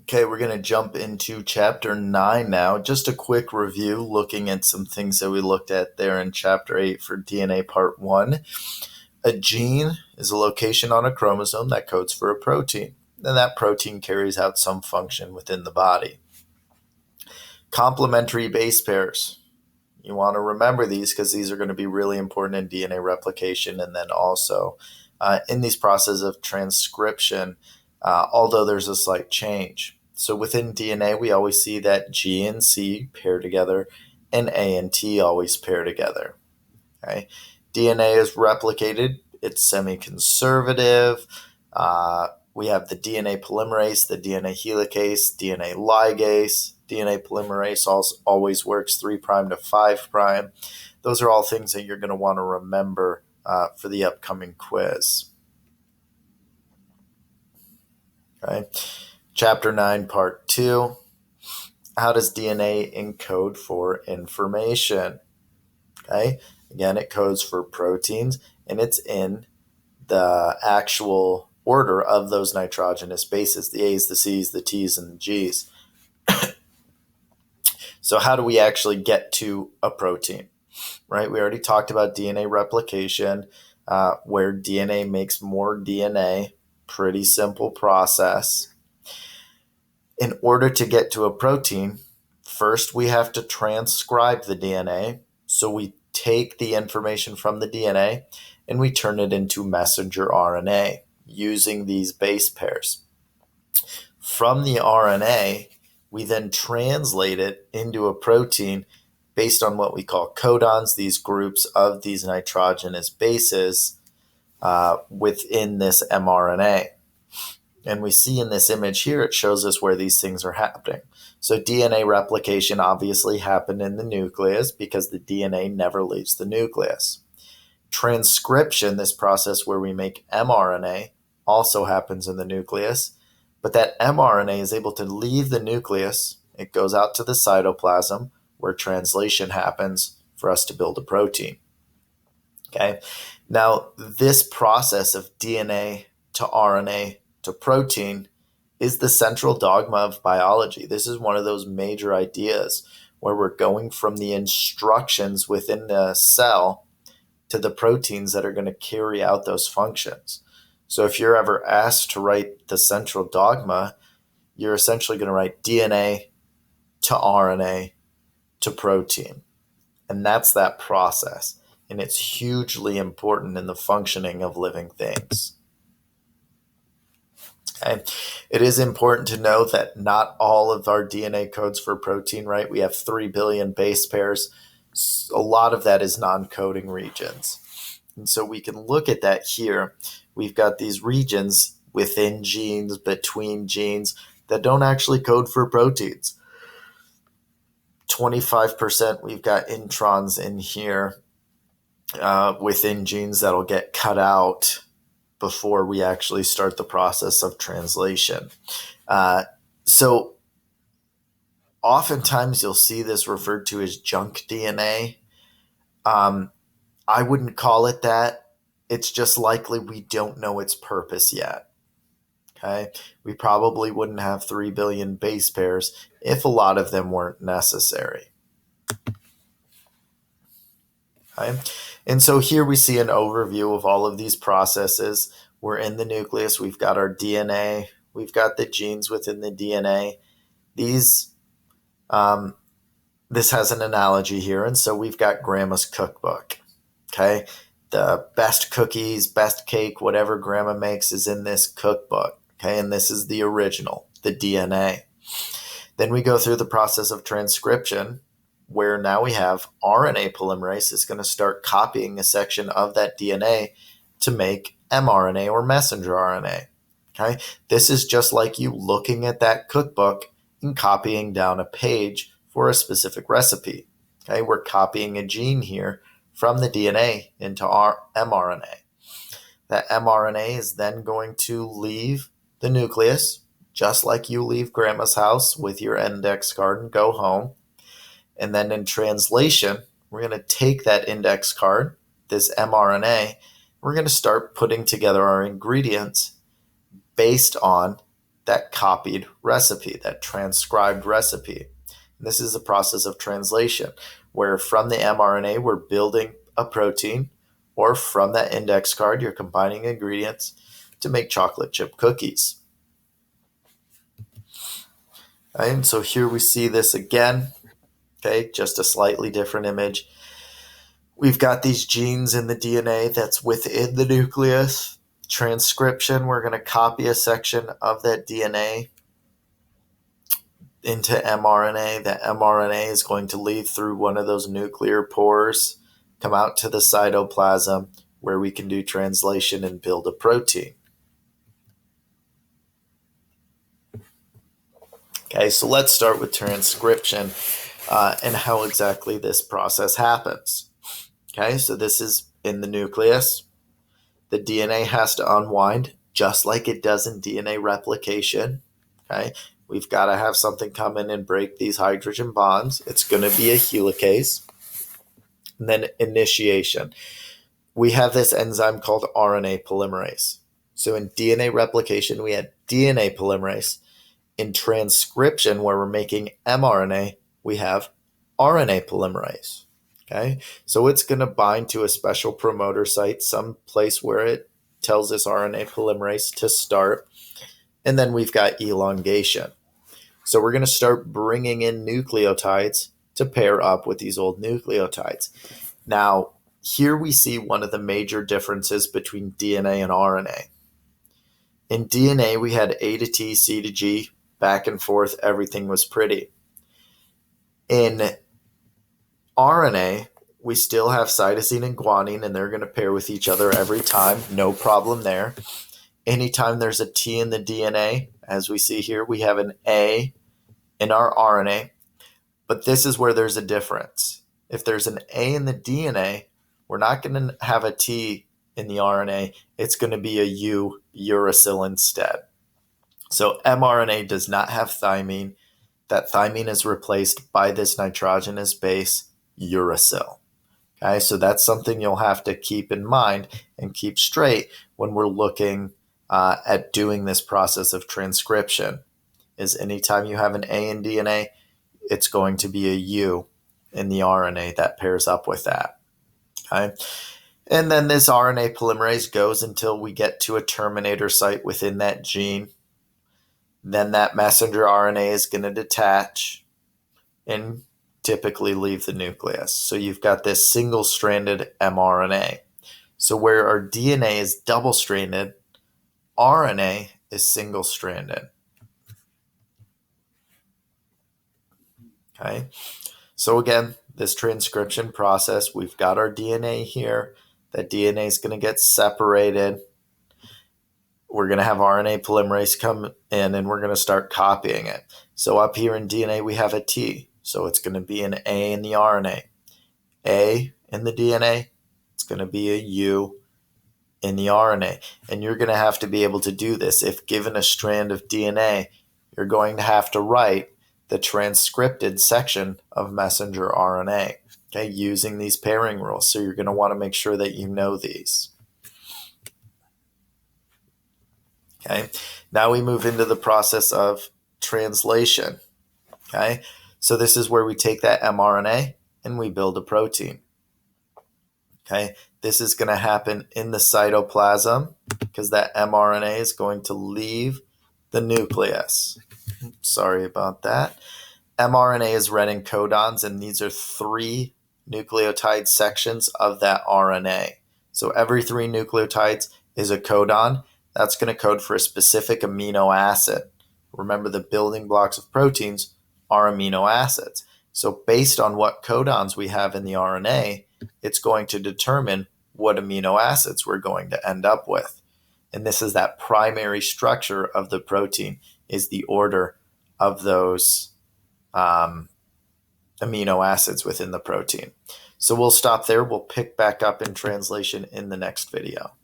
Okay, we're going to jump into chapter 9 now. Just a quick review looking at some things that we looked at there in chapter 8 for DNA part 1. A gene is a location on a chromosome that codes for a protein, and that protein carries out some function within the body. Complementary base pairs. You want to remember these because these are going to be really important in DNA replication and then also in these processes of transcription, although there's a slight change. So within DNA, we always see that G and C pair together and A and T always pair together. Okay? DNA is replicated, it's semi-conservative. We have the DNA polymerase, the DNA helicase, DNA ligase. DNA polymerase always works 3' to 5'. Those are all things that you're going to want to remember for the upcoming quiz. Okay. Chapter 9, Part 2. How does DNA encode for information? Okay. Again, it codes for proteins, and it's in the actual order of those nitrogenous bases, the A's, the C's, the T's, and the G's. So how do we actually get to a protein, right? We already talked about DNA replication, where DNA makes more DNA. Pretty simple process. In order to get to a protein, first we have to transcribe the DNA. So we take the information from the DNA and we turn it into messenger RNA using these base pairs. From the RNA, we then translate it into a protein based on what we call codons, these groups of these nitrogenous bases within this mRNA. And we see in this image here, it shows us where these things are happening. So DNA replication obviously happened in the nucleus because the DNA never leaves the nucleus. Transcription, this process where we make mRNA, also happens in the nucleus. But that mRNA is able to leave the nucleus. It goes out to the cytoplasm where translation happens for us to build a protein. Okay. Now, this process of DNA to RNA to protein is the central dogma of biology. This is one of those major ideas where we're going from the instructions within the cell to the proteins that are going to carry out those functions. So if you're ever asked to write the central dogma, you're essentially going to write DNA to RNA to protein. And that's that process. And it's hugely important in the functioning of living things. Okay. It is important to know that not all of our DNA codes for protein, right? We have 3 billion base pairs. A lot of that is non-coding regions. And so we can look at that here. We've got these regions within genes, between genes, that don't actually code for proteins. 25% we've got introns in here within genes that'll get cut out before we actually start the process of translation. So oftentimes you'll see this referred to as junk DNA. I wouldn't call it that. It's just likely we don't know its purpose yet. Okay, we probably wouldn't have 3 billion base pairs if a lot of them weren't necessary. Okay, and so here we see an overview of all of these processes. We're in the nucleus. We've got our DNA. We've got the genes within the DNA. This has an analogy here, and so we've got Grandma's cookbook. Okay, the best cookies, best cake, whatever Grandma makes is in this cookbook. Okay, and this is the original, the DNA. Then we go through the process of transcription, where now we have RNA polymerase is going to start copying a section of that DNA to make mRNA or messenger RNA. Okay, this is just like you looking at that cookbook and copying down a page for a specific recipe. Okay, we're copying a gene here from the DNA into our mRNA. That mRNA is then going to leave the nucleus, just like you leave Grandma's house with your index card and go home. And then in translation, we're going to take that index card, this mRNA, we're going to start putting together our ingredients based on that copied recipe, that transcribed recipe. And this is the process of translation, where from the mRNA, we're building a protein, or from that index card, you're combining ingredients to make chocolate chip cookies. Right, and so here we see this again, okay, just a slightly different image. We've got these genes in the DNA that's within the nucleus. Transcription, we're going to copy a section of that DNA into mRNA. That mRNA is going to leave through one of those nuclear pores, come out to the cytoplasm, where we can do translation and build a protein. Okay, so let's start with transcription and how exactly this process happens. Okay, so this is in the nucleus. The DNA has to unwind just like it does in DNA replication. Okay, we've got to have something come in and break these hydrogen bonds. It's going to be a helicase. And then initiation. We have this enzyme called RNA polymerase. So in DNA replication, we had DNA polymerase. In transcription, where we're making mRNA, we have RNA polymerase. Okay, so it's going to bind to a special promoter site, some place where it tells this RNA polymerase to start. And then we've got elongation. So we're going to start bringing in nucleotides to pair up with these old nucleotides. Now, here we see one of the major differences between DNA and RNA. In DNA, we had A to T, C to G, back and forth, everything was pretty. In RNA, we still have cytosine and guanine, and they're going to pair with each other every time, no problem there. Anytime there's a T in the DNA, as we see here, we have an A in our RNA, but this is where there's a difference. If there's an A in the DNA, we're not going to have a T in the RNA, it's going to be a U, uracil instead. So mRNA does not have thymine. That thymine is replaced by this nitrogenous base, uracil. Okay, so that's something you'll have to keep in mind and keep straight when we're looking at doing this process of transcription. Is anytime you have an A in DNA, it's going to be a U in the RNA that pairs up with that. Okay, and then this RNA polymerase goes until we get to a terminator site within that gene. Then that messenger RNA is going to detach and typically leave the nucleus. So you've got this single-stranded mRNA. So where our DNA is double-stranded, RNA is single-stranded. Okay, so again, this transcription process, we've got our DNA here. That DNA is going to get separated. We're going to have RNA polymerase come in and we're going to start copying it. So up here in DNA, we have a T. So it's going to be an A in the RNA. A in the DNA, it's going to be a U in the RNA. And you're going to have to be able to do this. If given a strand of DNA, you're going to have to write the transcripted section of messenger RNA, okay, using these pairing rules. So you're going to want to make sure that you know these. Okay, now we move into the process of translation. Okay, so this is where we take that mRNA and we build a protein. Okay, this is going to happen in the cytoplasm because that mRNA is going to leave the nucleus. Sorry about that. mRNA is read in codons, and these are 3 nucleotide sections of that RNA. So every 3 nucleotides is a codon. That's going to code for a specific amino acid. Remember, the building blocks of proteins are amino acids. So based on what codons we have in the RNA, it's going to determine what amino acids we're going to end up with. And this is that primary structure of the protein, is the order of those amino acids within the protein. So we'll stop there. We'll pick back up in translation in the next video.